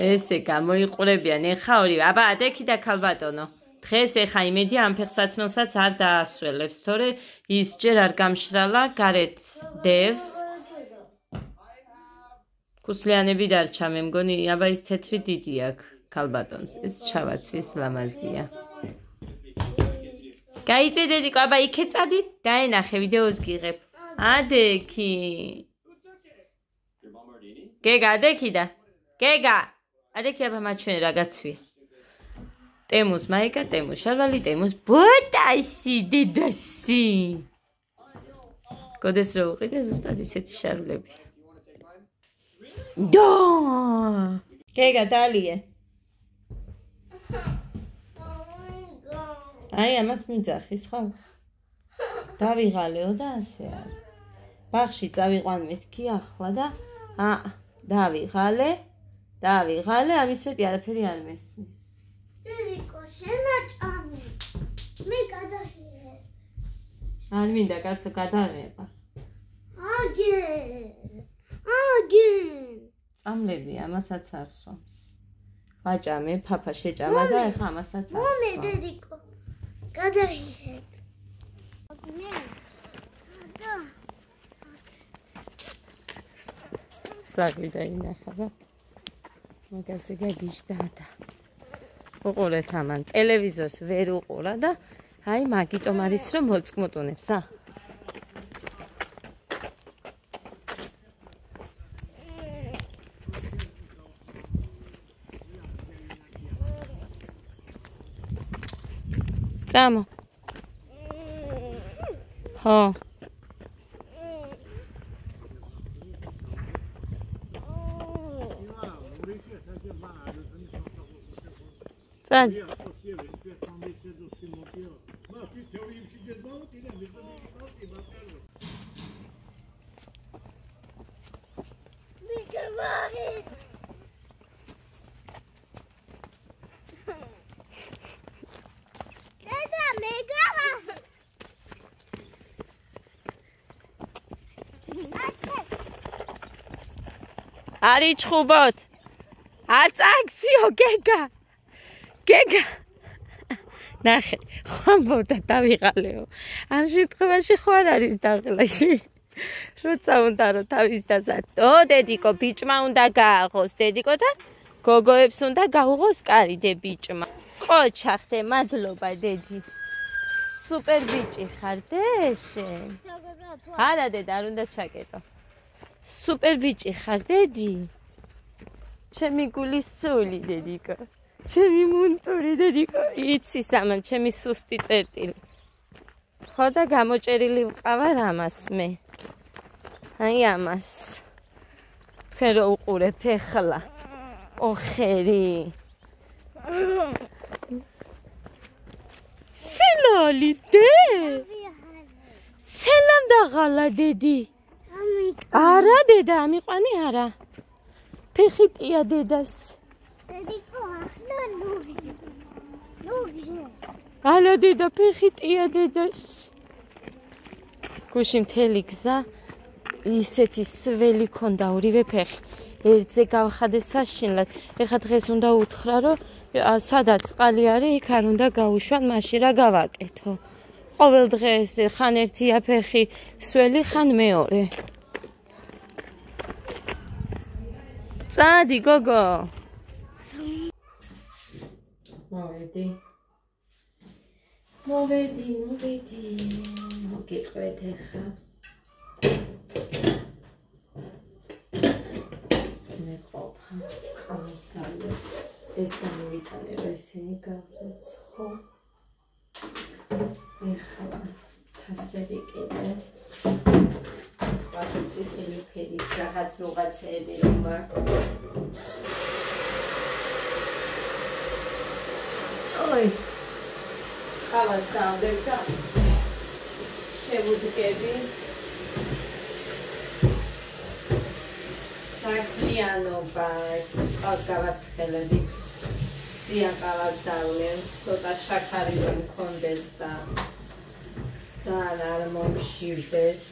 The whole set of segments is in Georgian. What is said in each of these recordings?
ესე გამოიყურებიან ეხა ორივე. აბა ადექი და ქალბატონო. დღეს ეხა იმედი ამ ფეხსაცმელსაც არ დაასველებს, თორე ის ჯერ არ გამშრალა, გარეთ დევს. ქუსლიანები დარჩა, მე მგონი, აბა ის თეთრი დიდი აქვს ქალბატონს. ეს ჩავაცვის ლამაზია. გაიწე დედიკო, აბა იქე წადი, დაენახე ვიდეოს გიღებ. ადექი. გეგა ადექი და. გეგა. ადექი აბა მაჩვენე რა გაცვია. ტემუს მაიკა, ტემუს შარვალი, ტემუს ბოტაში, დედაში. გოდეს რო უყიდე ზუსტად ისეთი შარვლები. დო! გეგა დალიე. აი ამას მიძახის ხო? დავიღალეო და ასე არის. ბაღში წავიყვან მეთქი ახლა და დავიღალე, ამის მეტი არაფერი არ მესმის. დედიკო, შენაჭამი. მე გადაიღე. არ მინდა კაცო გადაღება. აგენ. წამლები ამასაც არ სვამს. ვაჭამე, ფაფა შეჭამა და ეხა ამასაც არ სვამს. მომე დედიკო. გადაიღე. ძაღლი დაინახა და მაგაზე გაგიჟდა და უყურეთ ამან ტელევიზორს ვერ უყურა და აი მაგიტომ არის რომ მოწმოტონებს წამო ხო წადი არი ჩხუბოთ არ წაგციო გეგა ნახე ხომბობდა დავიღალეო ამ შემთხვევაში ხო არ არის დაღლილი როცა უნდა რომ თავის დასადო დედიკო ბიჭმა უნდა გააღოს დედიკო და გოგოებს უნდა გაუღოს კარიდე ბიჭმა ხო ჩახდე მადლობა დედი სუპერ ბიჭი ხარ დეშენ არა დედა არ უნდა ჩაკეტო სუპერ ბიჭი ხარ დედი ჩემი გულის სული დედიკო ჩემი მუნტური დედიკო იცი სამან ჩემი სუსტი წერტილი ხო და გამოჭერილი ვყავარ ამას მე აი ამას თქვენ რო უყურებთ ეხლა ოხერი სელალი დე სელამ დაღალა დედი არა დედა ამიყვანი არა ფეხიტია დედას დედიკო ახლა ლუგზე ალა დედა ფეხიტია დედას გუში მთელი გზა ისეთი სველი ქონდა ორივე ფეხი ერთზე გავხადე საშინლად ეხა დღეს უნდა უთხრა რომ სადაც წყალი არის იქ არ უნდა გაუშვან მაშინ რა გავაკეთო ყოველ დღეს ხან ერთია ფეხი სველი ხან მეორე წადი გოგო მოვედი მოგიყვეთ ეხა სნეყოფა ყავს დავი ეს გამოვიტანე ესენი გავრეც ხო ეხლა თასები კიდე ვაციცილი ფერის რაღაცეები რომ მაქვს ой ხავას დავდებ და შევუდგები საქმიანობა წყალს გავაცხელები სიაყავას დავლევ ცოტა შაქარი რომ მქონდეს და ძალიან არ მომშივდეს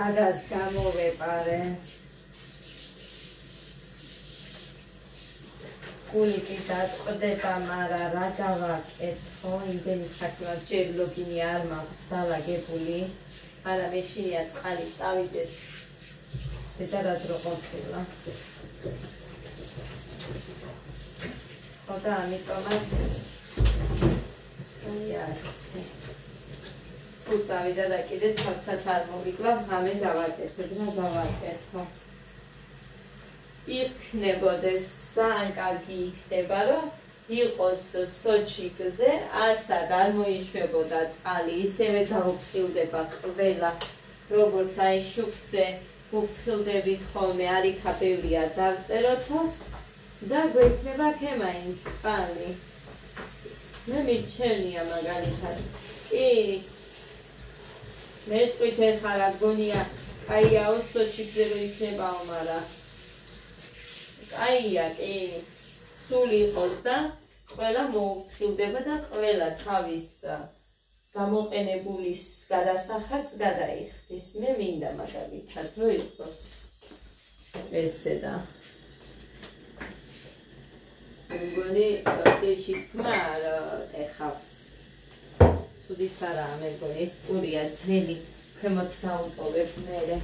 გადას გამოვეპარე. გული კი დაწყდება, მაგრამ რა გავაკეთო, იმდენი საქმე ჯერ ლოგინი არ მაქვს დალაგებული, მაგრამ მეშინია წყალი წავიდეს. და რა დრო ყოფილა. ხოდა ამიტომაც ასე. თუ წავიდა და კიდე თავსაც არ მოვიკლავ, ღამე გავაკეთებ, რა გავაკეთო. იქნებოდეს ძალიან კარგი იქნება, რომ იყოს სოჩიკზე, ასად არ მოიშვებოდა წყალი, ისევე დაუფრთხილდება ყველა, როგორც აი შუქზე უფრთხილდებით ხოლმე, არ იქა ბევრია დავწეროთო და გვექნება ქემაინს წყალი. მე მიჩენია მაგალითად. კი. მე წვით ეხლა რა გონია, აიაო სოჩიკზე რო იქნებაო, მაგრამ აია, კი. სულ იყოს და ყველა მოუფრთხილდება და ყველა თავის გამოყენებულის გადასახადს გადაიხდის. მე მინდა მაგალითად რო იყოს ესე და მეგონი ეში თქმა ეხავს. ცუდიც არაა მეგონი, ეს პურია ძველი, ქვემოთ დაუტოვებ მერე.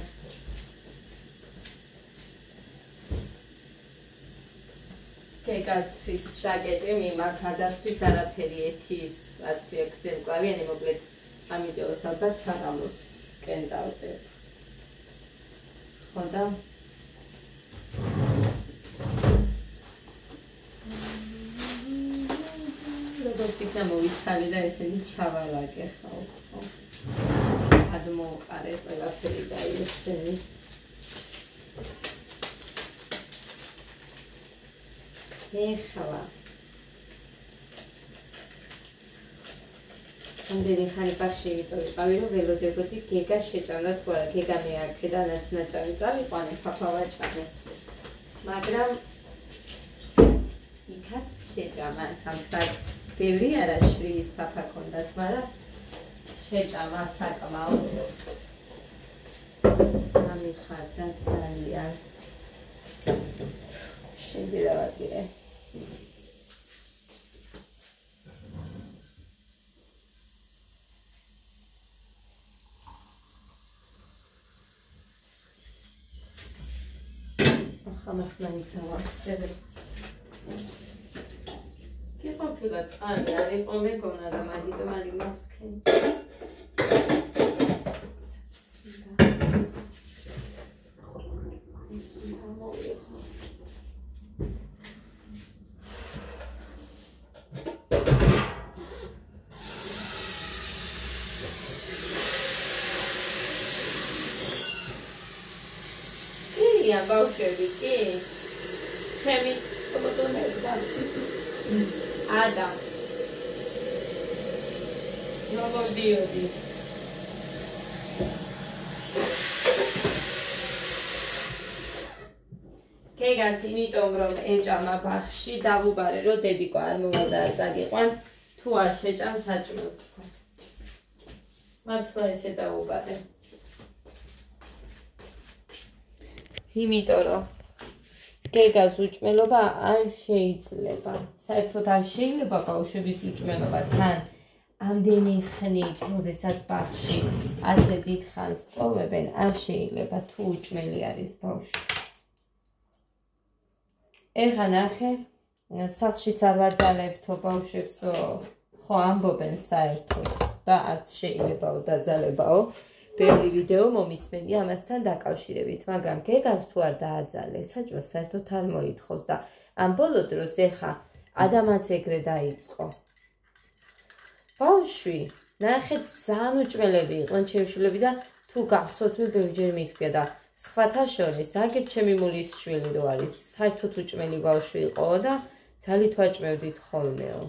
გეგასთვის ჟაკეტი მიმართ, ადასთვის არაფერი ერთის არც ვიაქცე მკლავიანი, მოკლედ ამ ვიდეოს ალბათ საღამოს კენტავდებ. ხო და როგორც იქნა მოვიცალე და ესენი ჩავალაგე ხო. ადმოყარე ყველაფერი და ესენი. ეხლა ამდენი ხანი ბაღში ვიყავი, რომ ველოდებოდი გეგა შეჭამდა თუ არა, გეგა მე აქედანაც ნაჭამი წავიყვანე, ფაფა ვაჭამე. მაგრამ იქაც შეჭამა, თამთარ ბევრი არა შვილის ფაფა ქონდათ, მაგრამ შეჭამა საკმაოდ. ამიხარდა ძალიან. შედირა ვაკირე. ამას მაინც ავახსენებ. კი ყოფილა წყალი არ იყო მეგონა და მაგიტომ არ იმოსქენ. ბავშვები კი ჩემი ფოტონებდა ადა მოვიდიოდი გეგას იმიტომ რომ ეჭამა ბაღში დავუბარე რომ დედიკო არ მომოდა არ წაგიყვან თუ არ შეჭამ საჭმელს მართლა ესე დავუბარე იმიტომ რომ გეგას უჭმელობა არ შეიძლება. საერთოდ არ შეიძლება ბავშვების უჭმელობა თან ამდენი ხნით, როდესაც ბაღში ასე დიდ ხანს ტოვებენ, არ შეიძლება თუ უჭმელი არის ბავშვი. ეხლა ნახე, სახლშიც არ ვაძალებთო ბავშვებსო, ხო ამბობენ საერთოდ და არც შეიძლებაო დაძალებაო. ბევრი ვიდეო მომისმენია ამასთან დაკავშირებით, მაგრამ გეგას თუ არ დააძალე, საჭმელს საერთოდ არ მოითხოვს და ამ ბოლო დროს ეხა ადამაც ეგრე დაიწყო. ბავშვი, ნახეთ ძალიან უჭმელები იყვნენ ჩემშვილები და თუ გახსოვთ მე ბევრჯერ მითქვია და სხვათა შორის, აგერ ჩემი მულის შვილი რო არის, საერთოდ უჭმელი ბავშვი იყო და ძალით ვაჭმევდით ხოლმეო.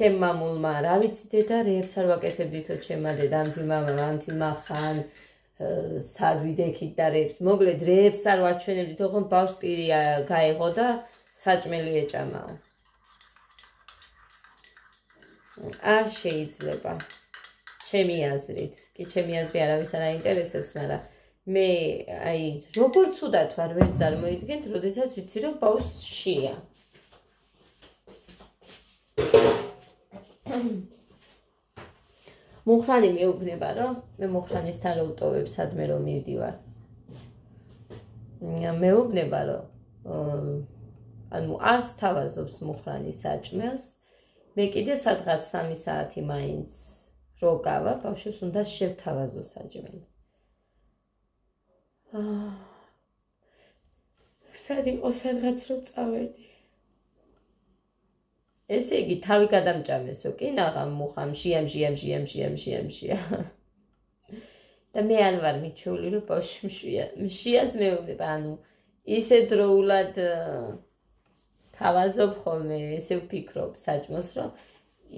ჩემ მამულმა რა ვიცი დედა რეებს არ ვაკეთებდითო ჩემმა დედამ თილმა ხან სად ვიდექით და რეებს მოგლედ რეებს არ ვაჩვენებდითო ხომ ბავშვს პირი გაეღო და საჭმელი ეჭამაო არ შეიძლება ჩემი აზრით, კი ჩემი აზრი არავის არ აინტერესებს, მაგრამ მე აი როგორც უდათ ვარ ვერ წარმოიდგენთ, როდესაც ვიცი რომ ბავშვს შია. მუხრანი მეუბნება რომ მე მუხრანისთან რო ვტოვებ სადმე რომ მივდივარ. მეუბნება რომ ანუ არს თავაზობს მუხრანი საჭმელს. მე კიდე სადღაც 3 საათი მაინც რო გავა, ბავშვებს უნდა შევთავაზო საჭმელი. სად იყო სადღაც რო წავედი. ესე იგი თავი გადამჭამესო, კი ნაღამ მუხამ შია. და მე არ ვარ მიჩეული რომ ბავშვი მშვია. მშიას მეუბნება, ანუ ისე დროულად თავაზობ ხოლმე, ესე ვფიქრობ საჭმელს, რომ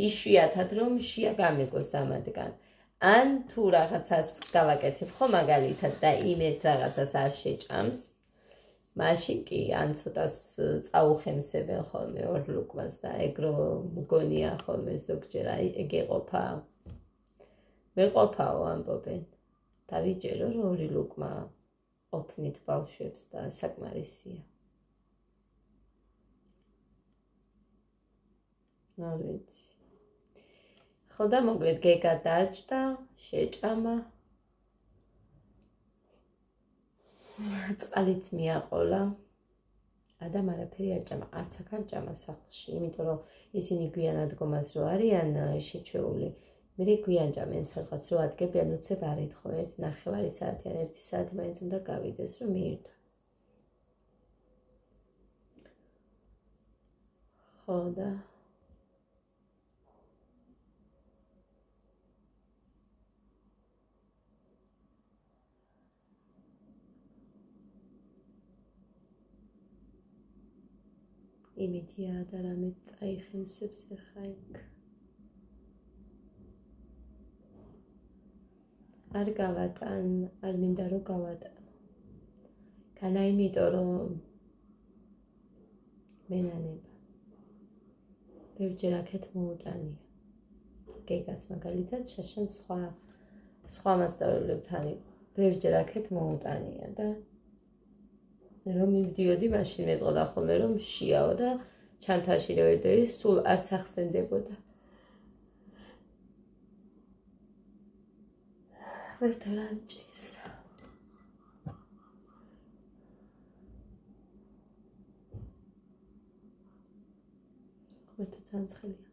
იშვიათად რომ შია გამეგოს ამადგან. ან თუ რაღაცას გავაკეთებ ხო მაგალითად და იმედ რაღაცას არ შეჭამს, მაშინ კი ან ცოტას წაუხემსებენ ხოლმე ორ ლუკმას და ეგრო მგონია ხოლმე ზოგჯერ აი ეგ ეყოფა. მეყოფაო ამბობენ. დავიჯერო რომ 2 ლუკმა ყოფნით ბავშვებს და საკმარისია. არ ვიცი. ხო და მოკლედ გეგა დაჭდა, შეჭამა. წყალიც მიაყოლა. ადამ არაფერი არ ჭამა, არც აქ არ ჭამა სახლში, იმიტომ რომ ისინი გვიანად დგომას რო არიან შეჩეული. მე გვიან ჭამენ სადღაც რო ადგებიან, უცებ არ ეთხოვ 1.5 საათი ან 1 საათი მაინც უნდა გავიდეს რომ მიირთვა. ხო და იმედია და რამე წაიხემსებს ახლა იქ. არ გავატან, არ მინდა რომ გავატანო. განა იმიტომ რომ მენანება. ბევრჯერ აქეთ მოუტანია. გეგას მაგალითად შაშან სხვა მასწავლებლებთან იყო. ბევრჯერ აქეთ მოუტანია და რომ მივდიოდი, მაშინ მეტყოდა ხოლმე რომ შიაო და ჩანთაში რო ვედოდი, სულ არც ახსენდებოდა. ვერტოლანჭის. ხოთა ცანცხელია.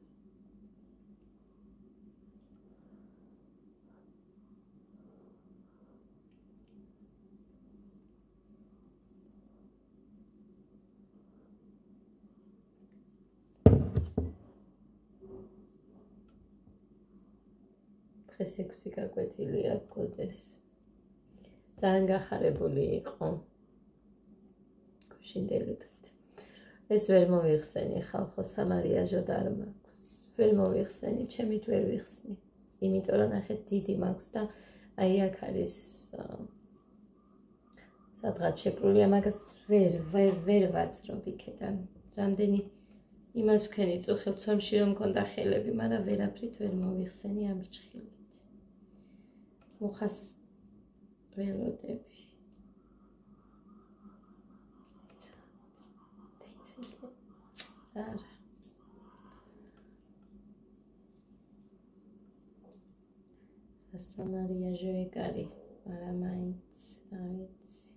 ეს 6 გაკვეთილი აქვს. ძალიან გახარებული იყო. გუშინდელი დღით. ეს ვერ მოვიხსენი ხალხო სამარიაჟო და არ მაქვს. ვერ მოვიხსენი, ჩემით ვერ ვიხსნი. იმიტომ რომ ნახეთ დიდი მაქვს და აი აქ არის სადღაც შეკრულია, მაგას ვერ ვაძრობ იქიდან. რამდენი იმას ვქენი წუხილ ცომში რომ მქონდა ხელები, მაგრამ ვერაფრით ვერ მოვიხსენი ამ ჭხილით. მუხას ველოდები. არა. სამარიაჟო ეკარი, მაგრამ მაინც რა ვიცი.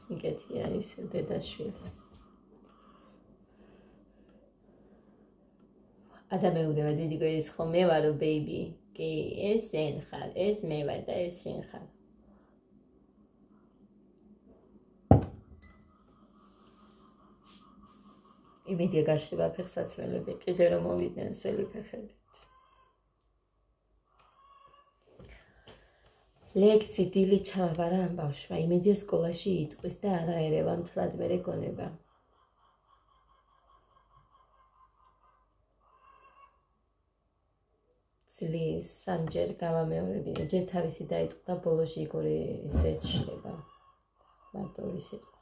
მიგეთია ის დედაშვილის. ადამიანებმა დედიკო ის ხო მე ვარო ბეიბი. კი, ეს შენ ხარ, ეს მე ვარ და ეს შენ ხარ. იმედია გაშლება ფეხსაცმელები, კიდე რომ მოვიდნენ სველი ფეხებით. ლექსი დილი ჩავაბარა ამ ბავშვმა, იმედია სკოლაში იტყვის და არა ერევა მთლად მერე გონება. ძლივს სამჯერ გავამეორებინა, ჯერ თავისი დაიწყო და ბოლოში იგორი ისეც შლება. მარტო ორი სიტყვა.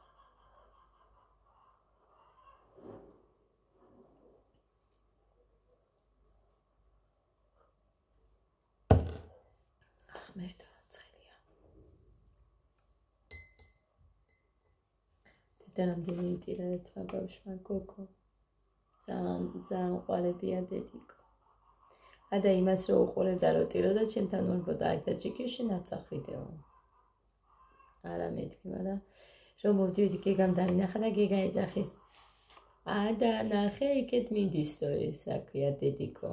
ღმერთო ცხელია. დედა რამდენი იტირა ერთმა ბავშვმა გოგო. ძალიან უყარებია დედიკო. და იმას რო უყურებდა რო ტიროდა ჩემთან მორბოდა აქ და ჯიქიში ნაცახ ვიდეო. არა მეთქი, მაგრამ რომ მოვდივდი გეგამ დავინახა და გეგა ეძახის. და ნახე იქეთ მიდის სორის, რა ქვია დედიკო.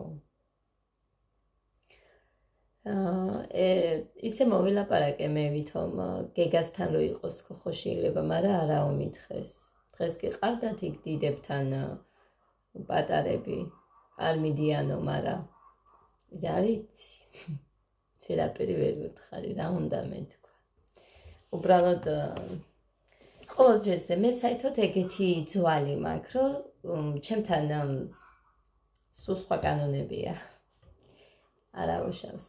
ისე მოვილაპარაკე მე ვითომ გეგასთან რო იყოს ხო შეიძლება, მაგრამ არაო მითხეს. დღეს კი ყავდათ იქ დიდებთან პატარები, არ მიდიანო, მაგრამ და ვიცი, ვერაფერი ვერ ვითხარი, რა უნდა მეთქვა. უბრალოდ ყოველ ჯერზე მე საერთოდ ეგეთი ძვალი მაქვს, რომ ჩემთან სულ სხვა კანონებია. არა უშავს.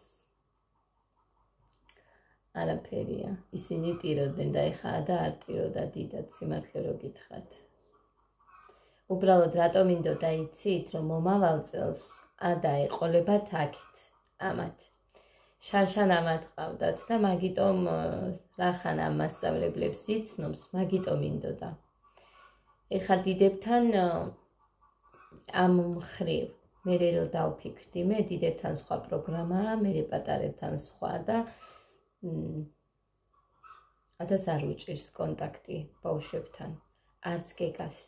არაფერია. ისინი ტიროდნენ და ეხა და არ ტიროდა დიდად სიმართლე რო გითხრათ. უბრალოდ რატომ მინდოდა იცით, რომ მომავალ წელს და ეყოლებათ აქეთ, ამათ. შანშან ამათ ყავდათ და მაგიტომ რახან ამ მასწავლებლებს იცნობს, მაგიტომ მინდოდა. ეხა დიდებთან ამ მხრივ, მე რო დავფიქრდი, მე დიდებთან სხვა პროგრამაა, მე პატარებთან სხვა და ადას არ უჭირს კონტაქტი ბავშვებთან, არც გეგას.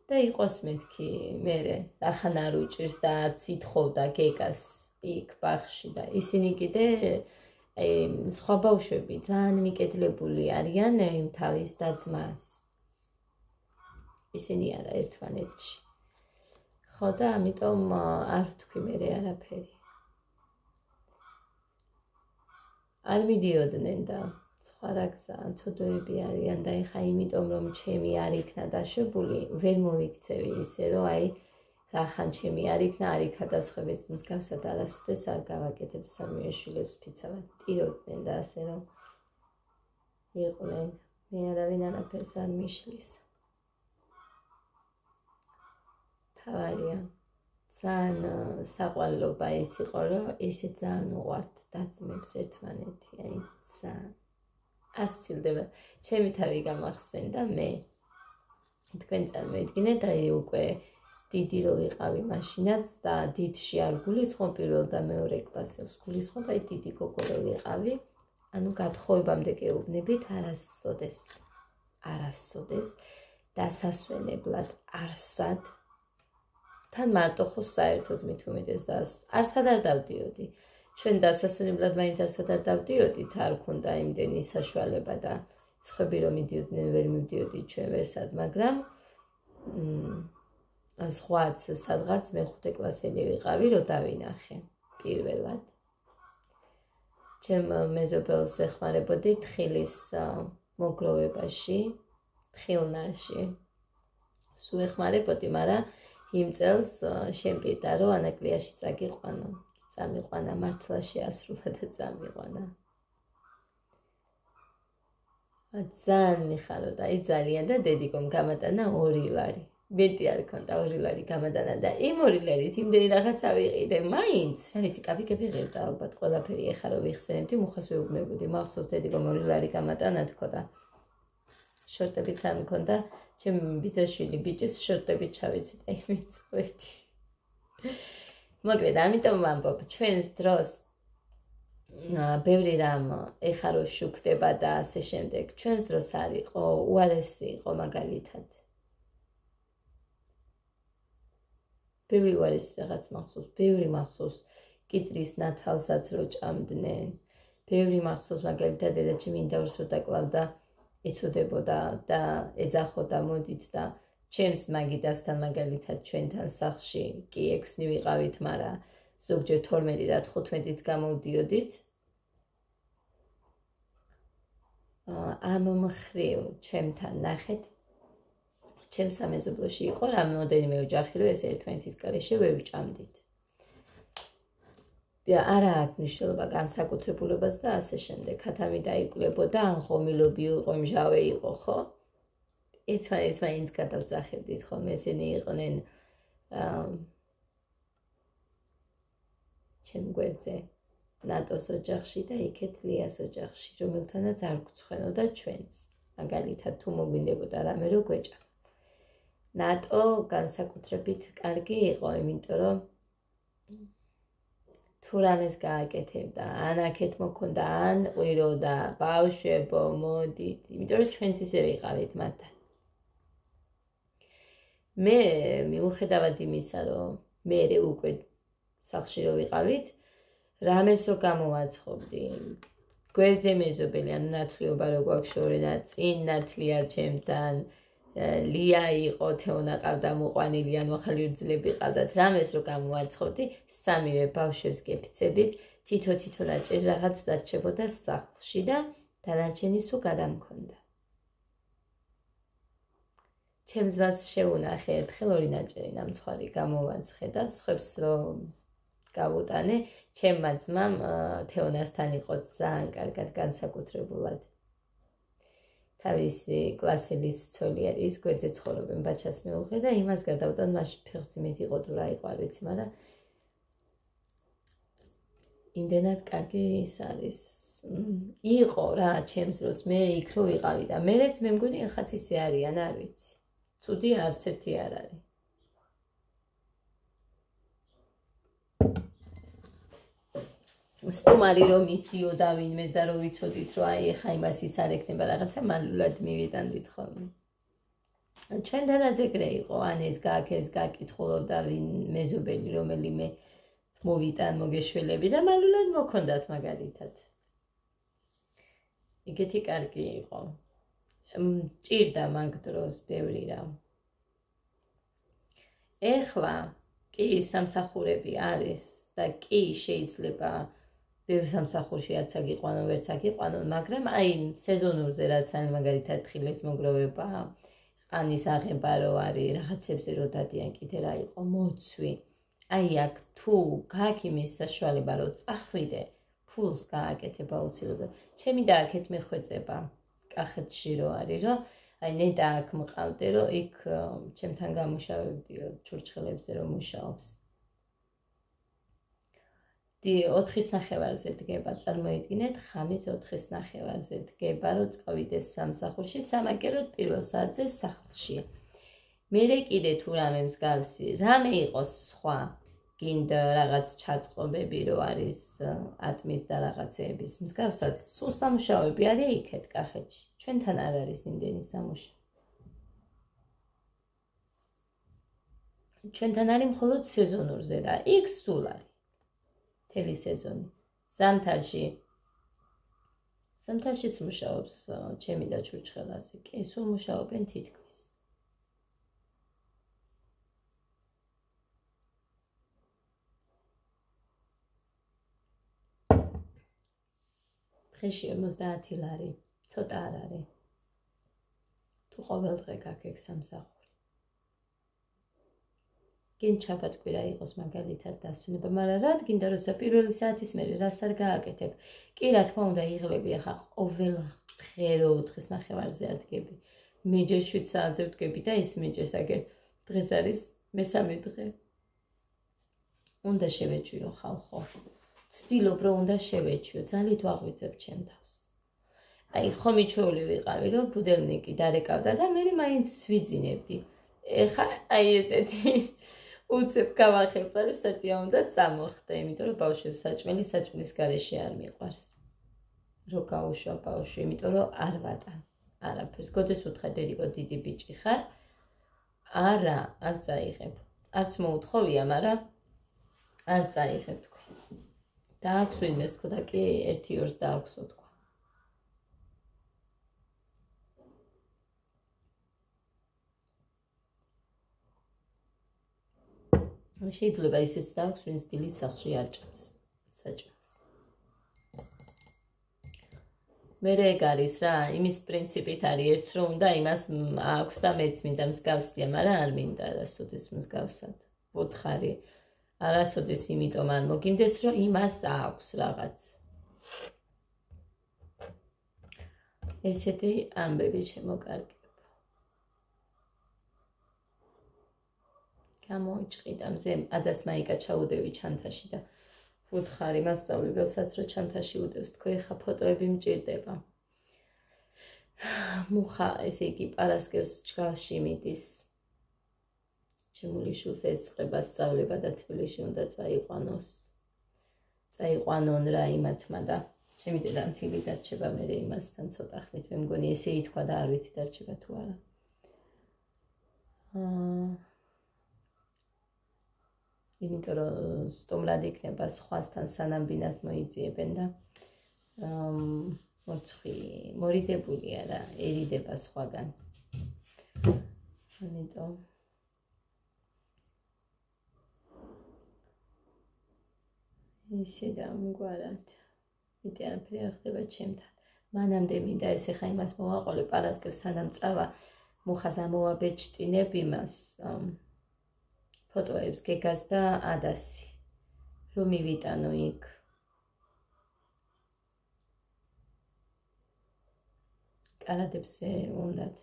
და იყოს მეთქი მე რახან არ უჭირს და არც ითხოვდა გეგას იქ ბაღში და ისინი კიდე სხვა ბავშვები ძალიან მიკედლებული არიან იმ თავის და ძმას. ისინი არა ერთმანეთში. ხო და ამიტომ არ ვთქვი მე არაფერი. არ მიდიოდნენ და სხვა რა გზა, ცოდოები არიან და ეხა იმიტომ რომ ჩემი არ იქნა დაშვებული, ვერ მოვიქცევი ისე რომ აი რახან ჩემი არ იქნა, არ იქადასხვებიც მსგავსად არასოდეს არ გავაკეთებ სამივე შვილებს ფიცავად. ტიროდნენ და ასე რომ იყვნენ, მე არავინ არაფერს არ მიშლის. თავარია, ძალიან საყვარლობა ის იყო, რომ ესე ძალიან უყვართ დაძმებს ერთმანეთი, აი ძალიან. არ სცილდება, ჩემი თავი გამახსენდა მე. თქვენ წარმოიდგინეთ, აი უკვე დიდი რო ვიყავი მაშინაც და დიდში არ გულისხმობ პირველ და მეორე კლასებს, გულისხმობ აი დიდი გოგო რო ვიყავი, ანუ გათხოვებამდე გეუბნებით არასოდეს დასასვენებლად არსად თან მარტო ხო საერთოდ მით უმეტეს და არსად არ დავდიოდი. ჩვენ დასასვენებლად მაინც არსად არ დავდიოდით, არ ქონდა იმდენი საშუალება და სხვები რომ მიდიოდნენ ვერ მივდიოდით ჩვენ ვერსად, მაგრამ სხვაც სადღაც მე-5 კლასელი ვიყავი, რომ დავინახე პირველად. ჩემ მეზობელს ვეხმარებოდი თხილის მოგროვებაში, თხილნაში. სულ ვეხმარებოდი, მაგრამ იმ წელს შემპირდა, რომ ანაკლიაში წამიყვანა, მართლა შეასრულა და წამიყვანა. ძალიან მიხაროდა, აი ძალიან და დედიკომ გამატანა 2 ლარი. მეტი არ ქონდა 2 ლარი გამატანა და იმ 2 ლარით იმდენი რაღაცა ვიყიდე, მაინც, რა ვიცი, კაფიკები ღირდა ალბათ ყველაფერი ეხა რომ ვიხსენებდი, მუხას ვეუბნებოდი, მახსოვს დედიკომ 2 ლარი გამატანა თქო და შორტებიც არ მქონდა, ჩემი ბიძაშვილი ბიჭის შორტებით ჩავიცვით, აი მიწვეთი. მოკლედ, ამიტომ ვამბობ, ჩვენს დროს ბევრი რამ ეხა რო შუქდება და ასე შემდეგ, ჩვენს დროს არ იყო, უარესი იყო მაგალითად. ბევრი უარესი რაღაც მახსოვს, ბევრი მახსოვს კიტრის ნათალსაც რო ჭამდნენ, ბევრი მახსოვს მაგალითად დედაჩემი ინდაურს რო დაკლავდა, ეცოდებოდა და ეძახოდა მოდით და ჩემს მაგიდასთან მაგალითად ჩვენთან სახლში კი 6 ვიყავით, მაგრამ ზოგჯერ 12 და 15-იც გამოვდიოდით. ამ მხრივ ჩემთან ნახეთ, ჩემ სამეზობლოში იყო რამოდენიმე ოჯახი, რომ ეს ერთმანეთის გარეშე ვერ ვჭამდით. არა აქვს მნიშვნელობა განსაკუთრებულობას და ასე შემდეგ. ქათამი დაიკლებოდა, ან ხომილობი იყო, მჟავე იყო, ხო? ერთმანეთს მაინც გადავძახებდით, ხოლმე ესენი იყვნენ ჩემ გვერდზე ნატოს ოჯახში და იქეთ ლიას ოჯახში, რომელთანაც არ გვცხვენოდა ჩვენს. მაგალითად, თუ მოგვინდებოდა რამე რო გვეჭა. ნატო განსაკუთრებით კარგი იყო, იმიტომ რომ თუ რამეს გააკეთებდა, ან აქეთ მოქონდა, ან ყვიროდა, ბავშვებო, მოდით, იმიტომ რომ ჩვენც ისე ვიყავით მათთან. მე მიუხედავად იმისა, რომ მე უკვე სახლში რო ვიყავით, რამეს რო გამოვაცხობდი, გვერდზე მეზობელი, ანუ ნათლიობა რო გვაქვს შორენა, წინ ნათლია ჩემთან, ლია იყო, თეონა ყავდა მოყვანილი, ანუ ახალი რძლები ყავდათ, რამეს რო გამოვაცხობდი, სამივე ბავშვებს გეფიცებით, თითო ნაჭერი რაღაც დარჩებოდა სახლში და დანარჩენი სულ გადამქონდა. ჩემს ძმას შეუნახე ერთხელ ორი ნაჭერი ნამცხვარი გამოვაცხე და სხვებს რომ გავუტანე, ჩემმა ძმამ თეონასთან იყო ძალიან კარგად განსაკუთრებულად. თავისი კლასელის ცოლი არის, გვერდზე ცხოვრობენ, ბაჩას მეუღლე და იმას გადავტან, მაშინ ფეხმძიმედ იყო თუ რა იყო, არ ვიცი, მაგრამ იმდენად კარგი ის არის. იყო რა, ჩემს დროს მე იქ რო ვიყავი და მერეც მე მგონი ახაც ისე არიან, არ ვიცი. ცუდი არც ერთი არ არის. სტუმარი რომ ისდიოდა ვინმეს და რომ ვიცოდით რომ აი ეხა იმას ის არ ეკნება რაღაცა მალულად მივიტანდით ხოლმე. ჩვენთანაც ეგრე იყო, ან ეს გააკითხულობდა ვინ მეზობელი რომელიმე მოვიტან მოგეშველები და მალულად მოქონდათ მაგალითად. ეგეთი კარგი იყო. ჭირდა მაგ დროს ბევრი რამ. ეხლა კი სამსახურები არის და კი შეიძლება ბევრ სამსახურში არც აგიყვანონ, ვერც აგიყვანონ, მაგრამ აი სეზონურზე რაც არის მაგალითად თხილის მოგროვება, ყანის აღება რო არის, რაღაცებზე რო დადიან კიდე რა იყო, მოცვი. აი აქ თუ გაქვს იმის საშუალება რომ წახვიდე, ფულს გააკეთება აუცილებლად. ჩემი და აქეთ მეხვეწება კახეთში რო არის, რომ აი ნეტა აქ მყავდე, რომ იქ ჩემთან გამუშავებდიო ჩურჩხელებზე რომ მუშაობს. 4:30-ზე დგება, წარმოიდგინეთ, ხამის 4:30-ზე დგება, რომ წავიდეს სამსახურში, სამაგეროდ პირველ საათზე სახლში. მერე კიდე თუ რამე მსგავსი, რამე იყოს სხვა, გინდა რაღაც ჩაწყობები რო არის ატმის და რაღაცეების მსგავსად, სულ სამუშაოები არის იქეთ კახეთში. ჩვენთან არ არის იმდენი სამუშაო. ჩვენთან არის მხოლოდ სეზონურზე და იქ სულ არის. მთელი სეზონი. ზამთარშიც მუშაობს ჩემი და ჩურჩხელაზე. კი, სულ მუშაობენ თითქმის. დღეში 50 ლარი, ცოტა არ არის. თუ ყოველ დღე გაქვს სამსახური. გინ ჩაბატკვირა იყოს მაგალითად დასვენება, მაგრამ რა გინდა როცა პირველი საათის მერე რას არ გააკეთებ. კი რა თქმა უნდა იღლები ახლა ყოველ დღე რო 4:30-ზე ადგები. მეჯერ 7 საათზე ვდგები და ის მეჯერს აგერ დღეს არის მესამე დღე. უნდა შევეჭვიო ხალხო. ვცდილობ რომ უნდა შევეჭვიო, ძალით ვაღვიძებ ჩემ თავს. აი ხომ მიჩვეული ვიყავი რომ ბუდელნიკი დარეკავდა და მე მაინც ვიძინებდი. ეხა აი ესეთი უცებ გავახერხებ, სათია უნდა წამოხდა, იმიტომ რომ ბავშვებს საჭმელის გარეშე არ მიყვარს. რო გაუშვა ბავშვი, იმიტომ რომ არ ვატან. არაფერს. გოდეს უთხრა დედიკო დიდი ბიჭი ხარ? არა, არ წაიღებ. არც მოუთხოვია, მაგრამ არ წაიღებ თქვა. დააქვს ვინმეს თქვა და კი 1-2-ს დააქვსო თქვა. შეიძლება ისიც დააქვს, ვინც დილით სახლში არ ჭამს საჭმელს. მე ეგ არის რა, იმის პრინციპით არის, ერთს რომ უნდა იმას აქვს და მეც მინდა მსგავსია, მაგრამ არ მინდა არასოდეს მსგავსად. ვუთხარი, არასოდეს იმიტომ არ მოგინდეს, რომ იმას აქვს რაღაც. ესეთი ამბები შემოკარგება. გამოიჭყიდა მზე ადას მაიკა ჩაუდევი ჩანთაში და უთხარი მასწავლებელსაც რომ ჩანთაში უდევს თქო ეხა ფოტოები მჭირდება მუხა ესე იგი პარასკევს ჯგალში მიდის ჩემული შულს ეწყება სწავლება და თბილისში უნდა წაიყვანონ რა იმათმა და ჩემი დედამთილი დარჩება მე იმასთან ცოტა ხნით მე მგონი ესე ითქვა და არ ვიცი დარჩება თუ არა იმიტომ რომ სტუმრად იქნება სხვასთან სანამ ბინას მოიძიებენ და მორიდებულია რა ერიდება სხვაგან ამიტომ ისე და ამგვარად მიტი არაფერი არ ხდება ჩემთან მანამდე მინდა ეს ახლა იმას მოვაყოლე პარასკევს სანამ წავა მუხას ამოვაბეჭდინებ იმას ფოტოებს გეგას და ადასი რომ მივიტანო იქ კალადებს უნდათ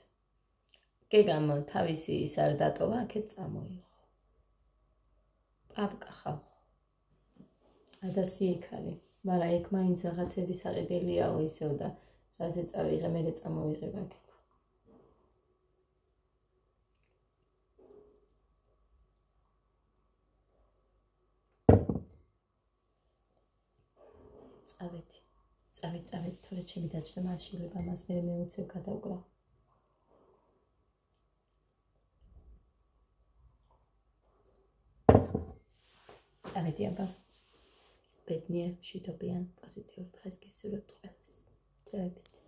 გეგამ თავისი ის არ დატოვა აქეთ წამოიღო პაპკა ხალხო ადასი იქ არის მაგრამ იქ მაინც რაღაცების აყიდელიაო ისევ და რაზე წავიღე მე წამოვიღებ აქ წავედი თორე ჩემი დაჭრა მაშილება მას მე მეუცებ გადავკრა წავედი აბა ბედნიერ მშვიდობიან პოზიტიურ დღეს გისურვებთ ყველას. Ciao.